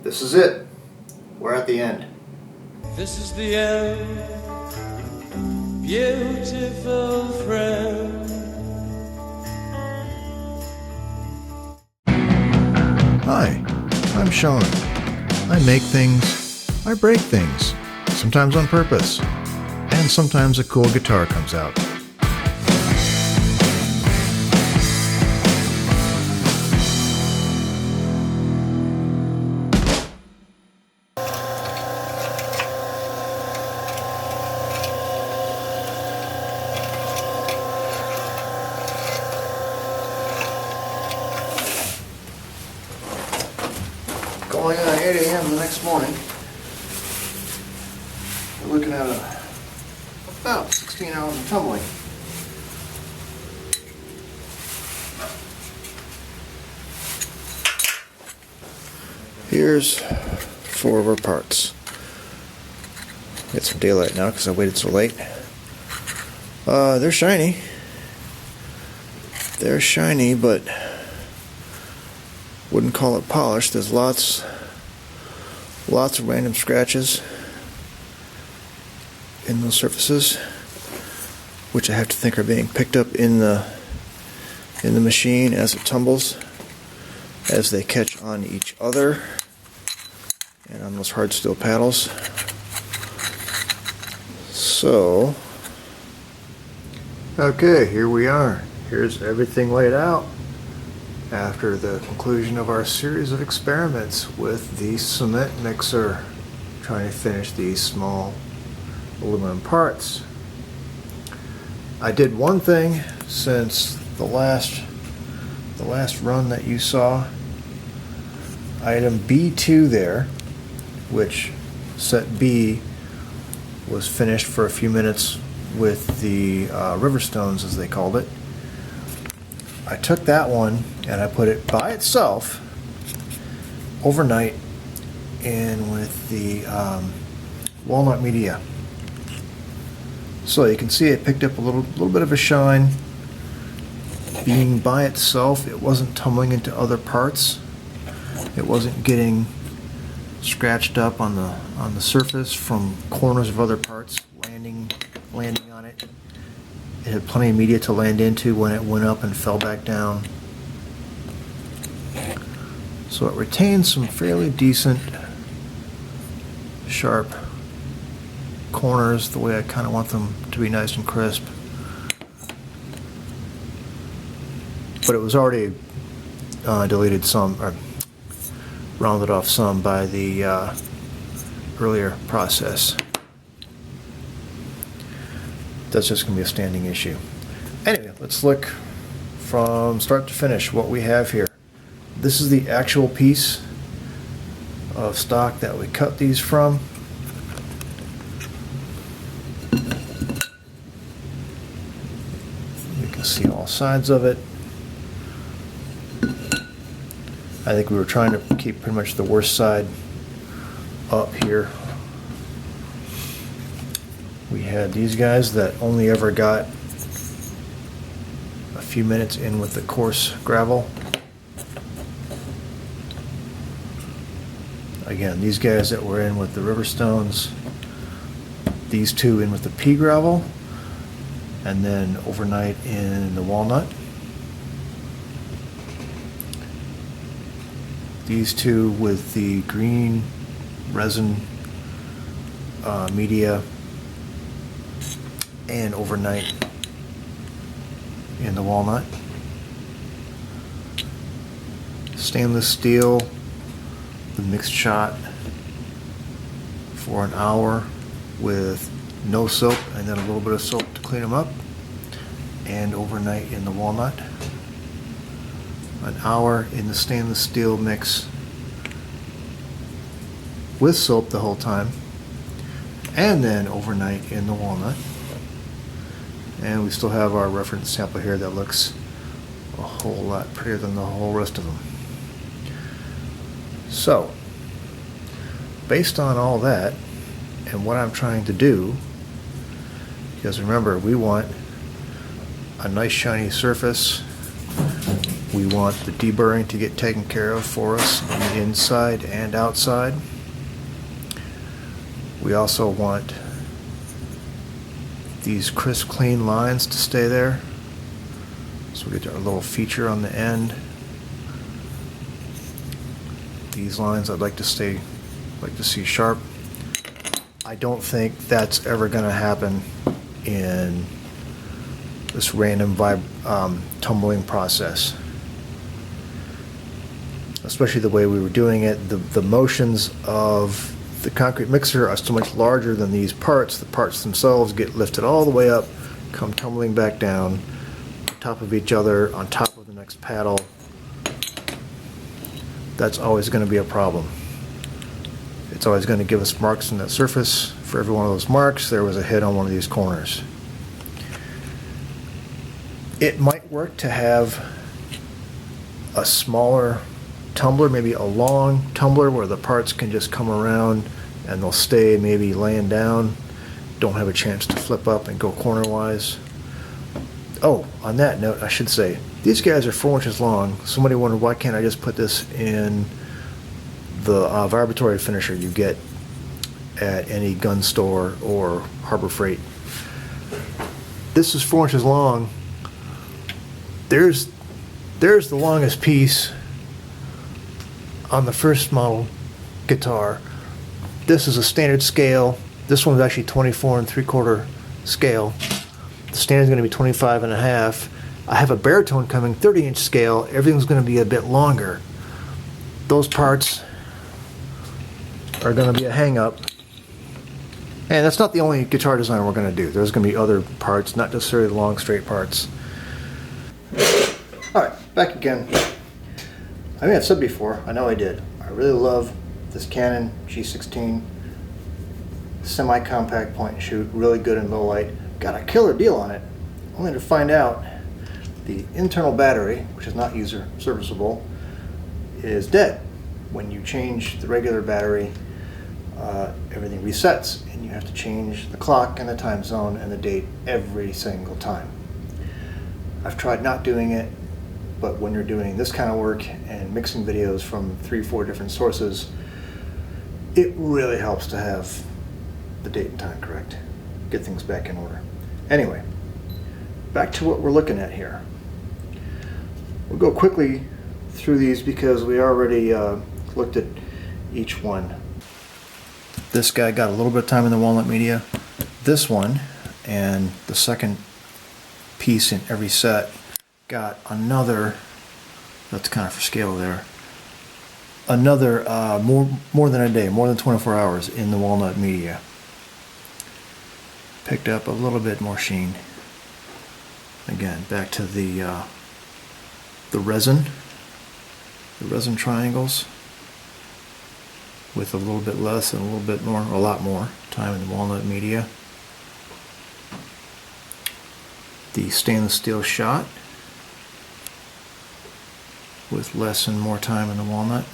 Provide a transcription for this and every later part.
This is it. We're at the end. This is the end, beautiful friend. Hi, I'm Sean. I make things, I break things, sometimes on purpose, and sometimes a cool guitar comes out. Going on 8 a.m. the next morning. We're looking at about 16 hours of tumbling. Here's 4 of our parts. Get some daylight now because I waited so late. They're shiny. They're shiny, but wouldn't call it polished. There's lots of random scratches in those surfaces, which I have to think are being picked up in the machine as it tumbles, as they catch on each other and on those hard steel paddles. So, okay, here we are. Here's everything laid out after the conclusion of our series of experiments with the cement mixer, trying to finish these small aluminum parts. I did one thing since the last run that you saw. Item B2 there, which set B was finished for a few minutes with the river stones, as they called it. I took that one and I put it by itself overnight in with the walnut media. So you can see it picked up a little bit of a shine. Being by itself, it wasn't tumbling into other parts. It wasn't getting scratched up on the surface from corners of other parts landing on it. It had plenty of media to land into when it went up and fell back down. So it retained some fairly decent, sharp corners, the way I kind of want them to be nice and crisp. But it was already deleted some, or rounded off some by the earlier process. That's just going to be a standing issue. Anyway, let's look from start to finish what we have here. This is the actual piece of stock that we cut these from. You can see all sides of it. I think we were trying to keep pretty much the worst side up here. We had these guys that only ever got a few minutes in with the coarse gravel. Again, these guys that were in with the river stones, these two in with the pea gravel, and then overnight in the walnut. These two with the green resin media and overnight in the walnut. Stainless steel, the mixed shot for an hour with no soap and then a little bit of soap to clean them up, and overnight in the walnut. An hour in the stainless steel mix with soap the whole time, and then overnight in the walnut. And we still have our reference sample here that looks a whole lot prettier than the whole rest of them. So, based on all that and what I'm trying to do, because remember, we want a nice shiny surface We want the deburring to get taken care of for us on the inside and outside. We also want these crisp, clean lines to stay there. So we get our little feature on the end. These lines I'd like to see sharp. I don't think that's ever going to happen in this random tumbling process. Especially the way we were doing it, the motions of the concrete mixer are so much larger than these parts. The parts themselves get lifted all the way up, come tumbling back down, on top of each other, on top of the next paddle. That's always going to be a problem. It's always going to give us marks on that surface. For every one of those marks, there was a hit on one of these corners. It might work to have a smaller tumbler, maybe a long tumbler where the parts can just come around and they'll stay maybe laying down, don't have a chance to flip up and go cornerwise. Oh, on that note, I should say, these guys are 4 inches long. Somebody wondered, why can't I just put this in the vibratory finisher you get at any gun store or Harbor Freight? This is 4 inches long. There's the longest piece on the first model guitar. This is a standard scale. This one's actually 24 3/4 scale. The standard's going to be 25 1/2. I have a baritone coming, 30-inch scale. Everything's going to be a bit longer. Those parts are going to be a hang-up. And that's not the only guitar design we're going to do. There's going to be other parts, not necessarily the long, straight parts. Alright, back again. I mean, I've said before, I know I did. I really love this Canon G16 semi-compact point and shoot, really good in low light. Got a killer deal on it, only to find out the internal battery, which is not user serviceable, is dead. When you change the regular battery, everything resets and you have to change the clock and the time zone and the date every single time. I've tried not doing it, but when you're doing this kind of work and mixing videos from 3-4 different sources, it really helps to have the date and time correct. Get things back in order. Anyway, back to what we're looking at here. We'll go quickly through these because we already looked at each one. This guy got a little bit of time in the Walnut media. This one and the second piece in every set got another, that's kind of for scale there, another more than a day, more than 24 hours in the Walnut media. Picked up a little bit more sheen. Again, back to the resin triangles with a little bit less and a little bit more, a lot more time in the Walnut media. The stainless steel shot with less and more time in the Walnut.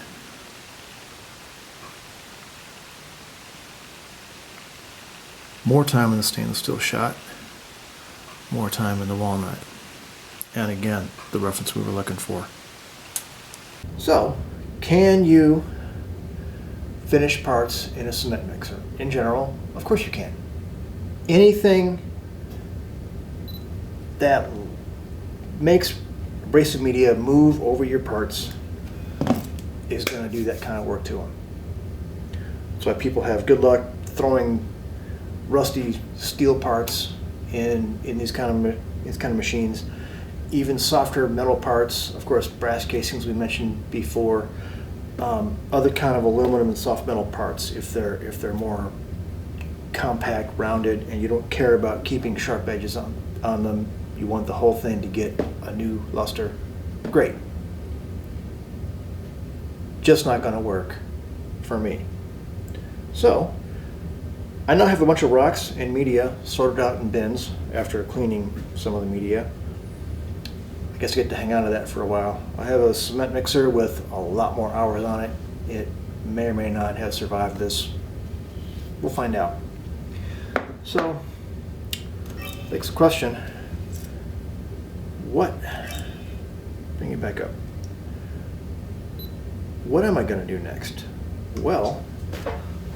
More time in the stainless steel shot, more time in the Walnut. And again, the reference we were looking for. So, can you finish parts in a cement mixer? In general, of course you can. Anything that makes abrasive media move over your parts is going to do that kind of work to them. That's why people have good luck throwing rusty steel parts in these kind of machines. Even softer metal parts, of course, brass casings we mentioned before. Other kind of aluminum and soft metal parts, if they're more compact, rounded, and you don't care about keeping sharp edges on them, you want the whole thing to get a new luster, great. Just not going to work for me. So I now have a bunch of rocks and media sorted out in bins after cleaning some of the media. I guess I get to hang on to that for a while. I have a cement mixer with a lot more hours on it. It may or may not have survived this. We'll find out. So, next question. What bring it back up. What am I going to do next? Well,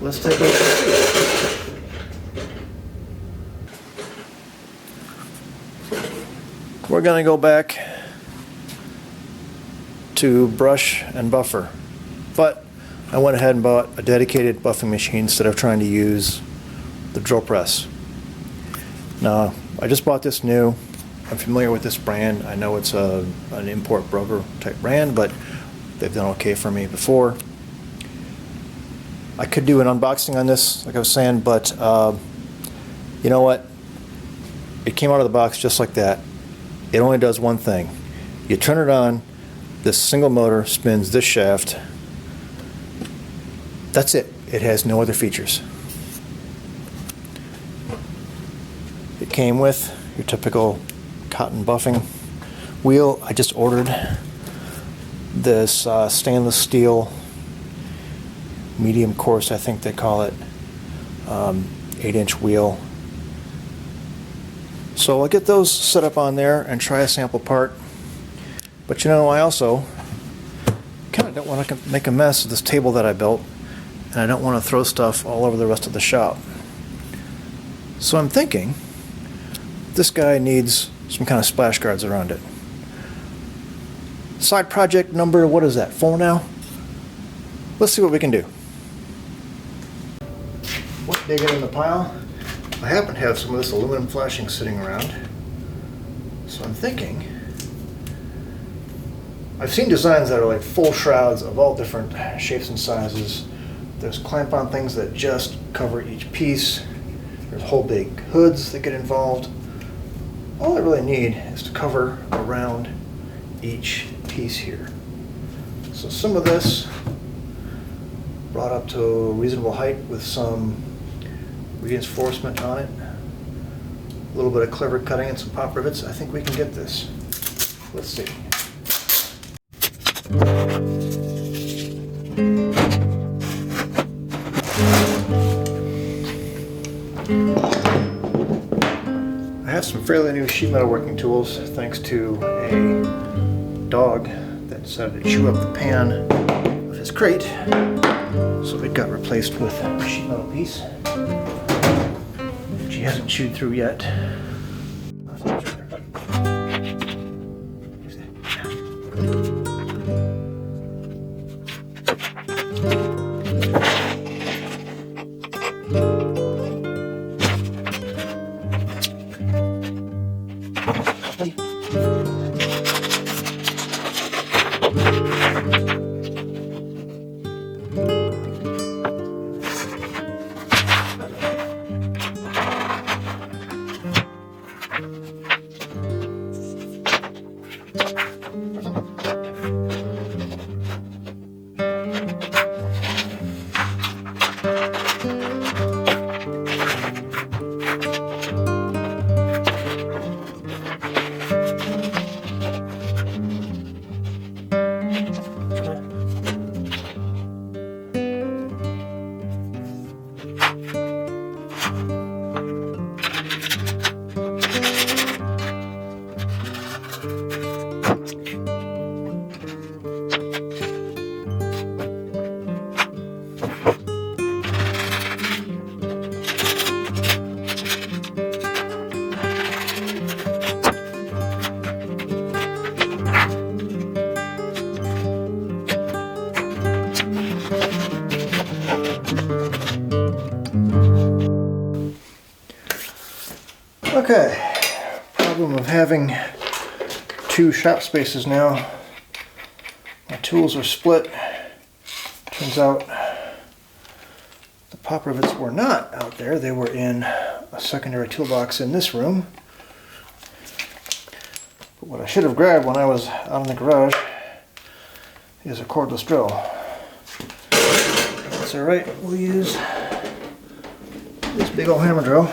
let's take a look and see. We're going to go back to brush and buffer, but I went ahead and bought a dedicated buffing machine instead of trying to use the drill press. Now, I just bought this new. I'm familiar with this brand. I know it's an import broker type brand, but they've done okay for me before. I could do an unboxing on this, like I was saying, but you know what? It came out of the box just like that. It only does one thing. You turn it on, this single motor spins this shaft. That's it. It has no other features. It came with your typical cotton buffing wheel. I just ordered this stainless steel medium coarse, I think they call it, 8-inch wheel. So I'll get those set up on there and try a sample part. But you know, I also kind of don't want to make a mess of this table that I built, and I don't want to throw stuff all over the rest of the shop. So I'm thinking this guy needs some kind of splash guards around it. Side project number, what is that, 4 now? Let's see what we can do. What, digging in the pile? I happen to have some of this aluminum flashing sitting around. So I'm thinking, I've seen designs that are like full shrouds of all different shapes and sizes. There's clamp-on things that just cover each piece. There's whole big hoods that get involved. All I really need is to cover around each piece here. So some of this brought up to a reasonable height with some reinforcement on it, a little bit of clever cutting and some pop rivets. I think we can get this. Let's see. I have some fairly new sheet metal working tools thanks to a dog that decided to chew up the pan of his crate, so it got replaced with a sheet metal piece, which he hasn't chewed through yet. Okay, problem of having 2 shop spaces now. My tools are split. Turns out the pop rivets were not out there. They were in a secondary toolbox in this room. But what I should have grabbed when I was out in the garage is a cordless drill. That's alright, we'll use this big old hammer drill.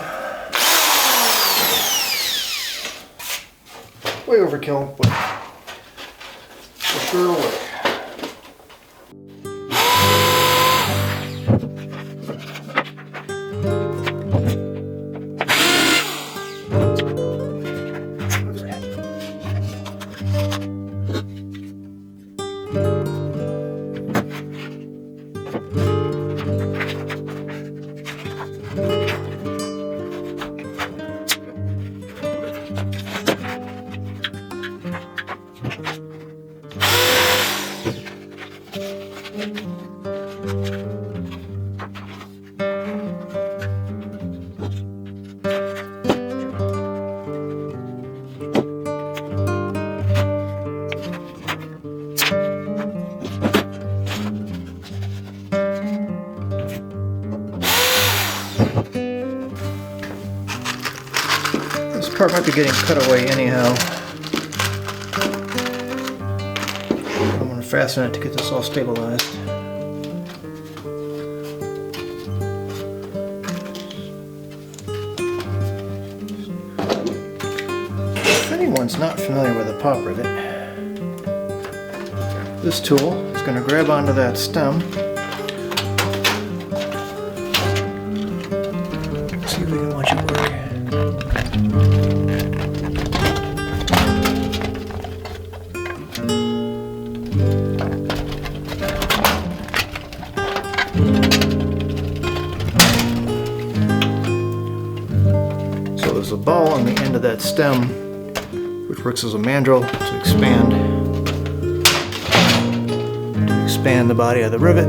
Way overkill, but for sure it'll work. part might be getting cut away anyhow. I'm going to fasten it to get this all stabilized. If anyone's not familiar with a pop rivet, this tool is going to grab onto that stem. See if we can watch it work. So there's a ball on the end of that stem, which works as a mandrel to expand the body of the rivet.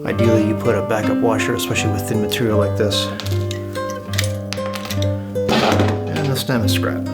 Ideally, you put a backup washer, especially with thin material like this. And the stem is scrap.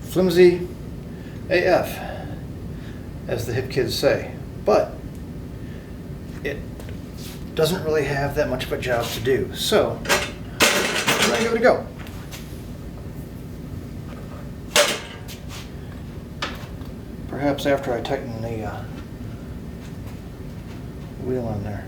Flimsy AF, as the hip kids say, but it doesn't really have that much of a job to do. So, I'm going to give it a go. Perhaps after I tighten the wheel on there.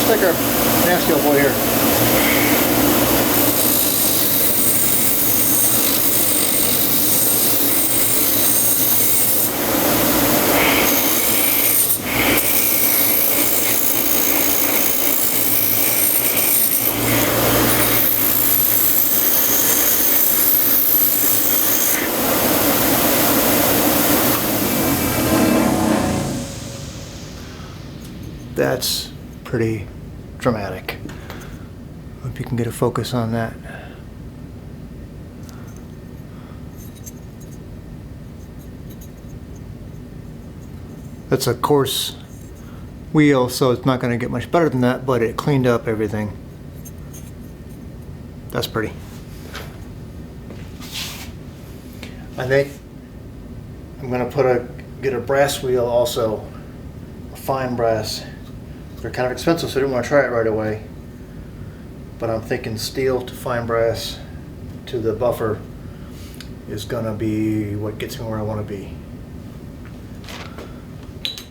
Let's take our nasty old boy here. That's pretty dramatic. Hope you can get a focus on that. That's a coarse wheel, so it's not going to get much better than that, but it cleaned up everything. That's pretty. I think I'm going to get a brass wheel also, a fine brass. They're kind of expensive, so I didn't want to try it right away. But I'm thinking steel to fine brass to the buffer is gonna be what gets me where I want to be.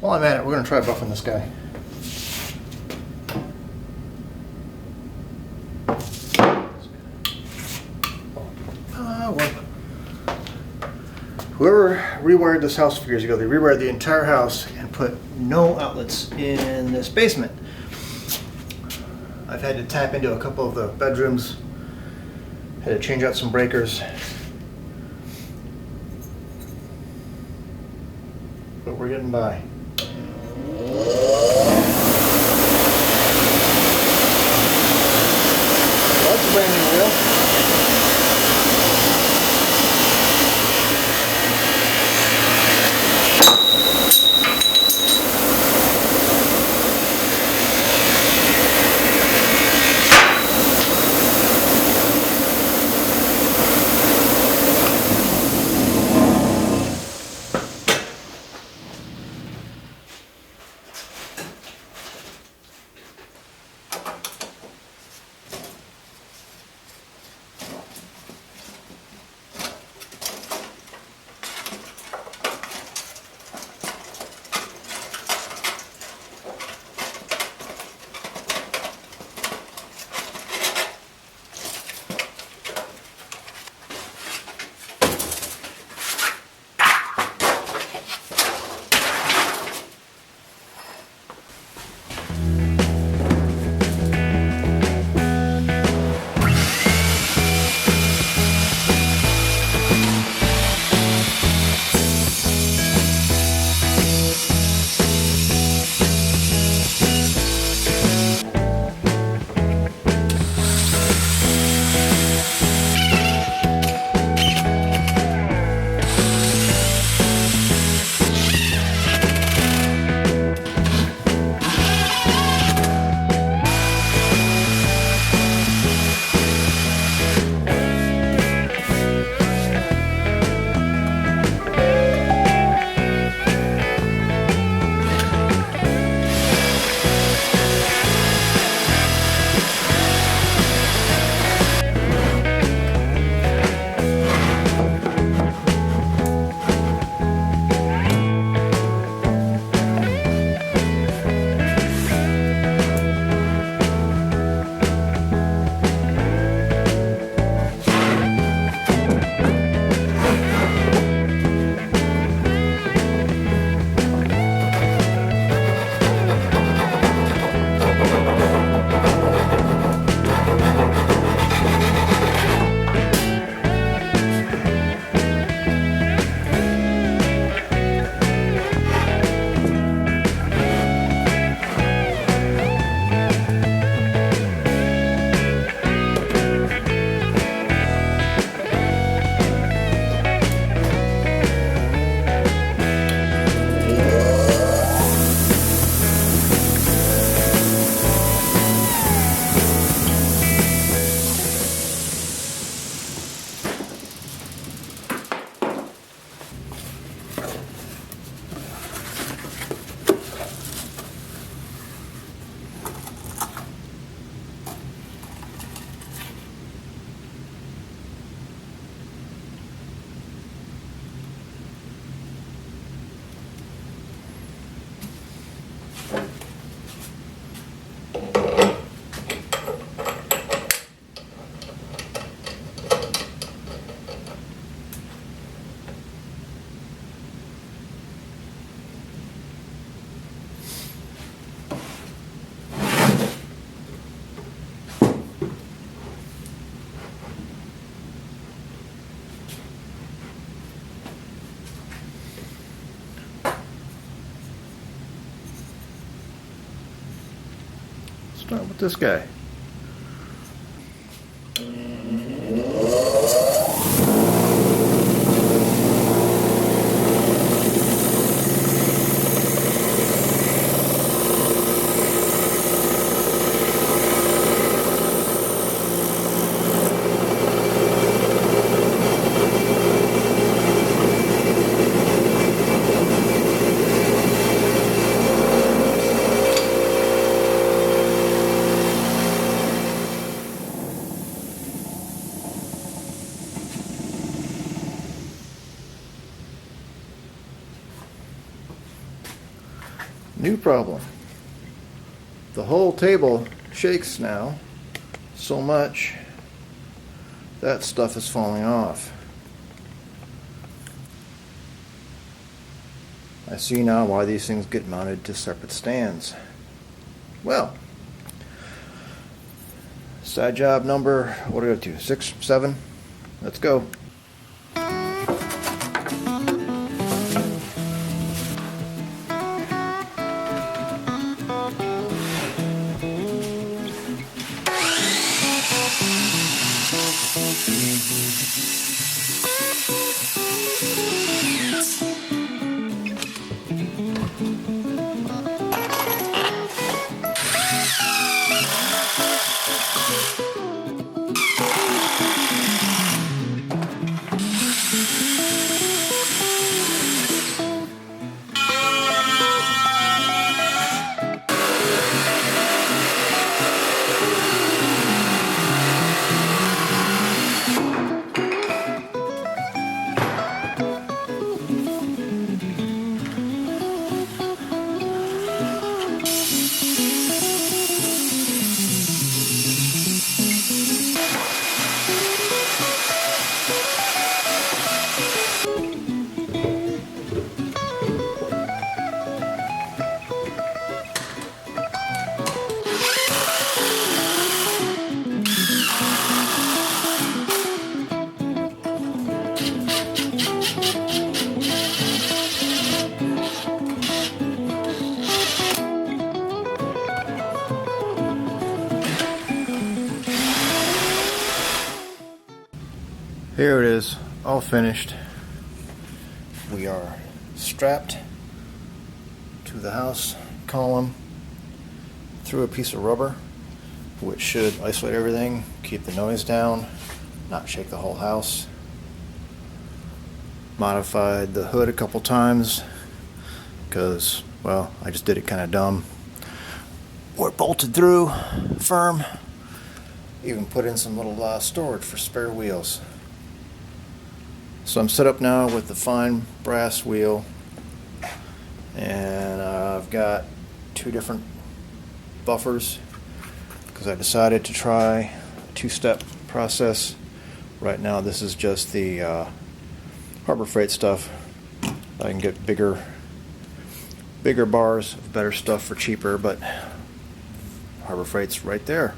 While I'm at it, we're gonna try buffing this guy. Well. Whoever rewired this house a few years ago, they rewired the entire house and put no outlets in this basement. I've had to tap into a couple of the bedrooms, had to change out some breakers. But we're getting by. That's a brand new wheel. Start with this guy. New problem. The whole table shakes now so much that stuff is falling off. I see now why these things get mounted to separate stands. Well, side job number, what do we go to? 6, 7? Let's go. Here it is, all finished. We are strapped to the house column through a piece of rubber, which should isolate everything, keep the noise down, not shake the whole house. Modified the hood a couple times because, well, I just did it kind of dumb. We're bolted through, firm. Even put in some little storage for spare wheels. So I'm set up now with the fine brass wheel, and I've got 2 different buffers because I decided to try a 2-step process. Right now this is just the Harbor Freight stuff. I can get bigger bars of better stuff for cheaper, but Harbor Freight's right there.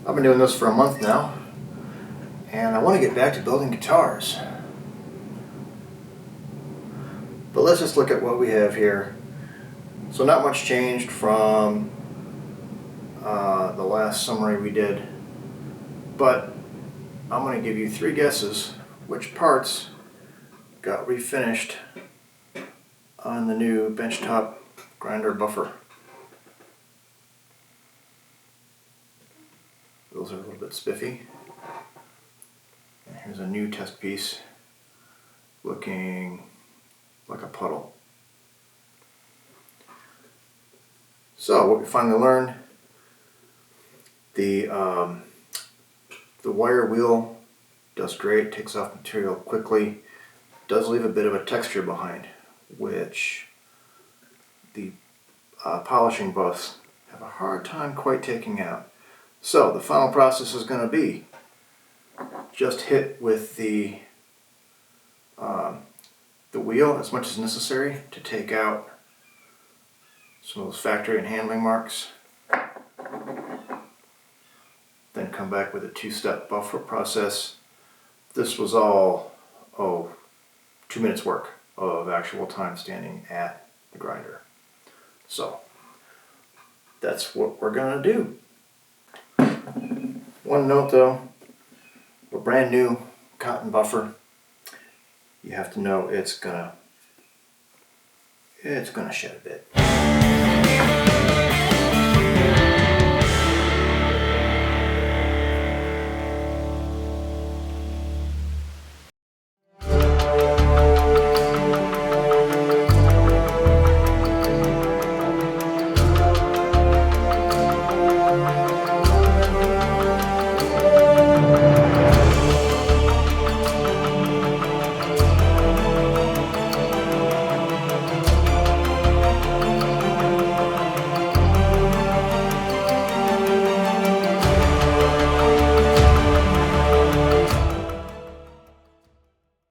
I've been doing this for a month now, and I want to get back to building guitars. But let's just look at what we have here. So not much changed from the last summary we did, but I'm going to give you 3 guesses which parts got refinished on the new benchtop grinder buffer. Those are a little bit spiffy. And here's a new test piece looking like a puddle. So what we finally learned, the wire wheel does great, takes off material quickly, does leave a bit of a texture behind, which the polishing buffs have a hard time quite taking out. So the final process is going to be just hit with the wheel as much as necessary to take out some of those factory and handling marks. Then come back with a 2-step buffer process. This was all 2 minutes work of actual time standing at the grinder. So that's what we're gonna do. One note though, a brand new cotton buffer, you have to know it's gonna shed a bit.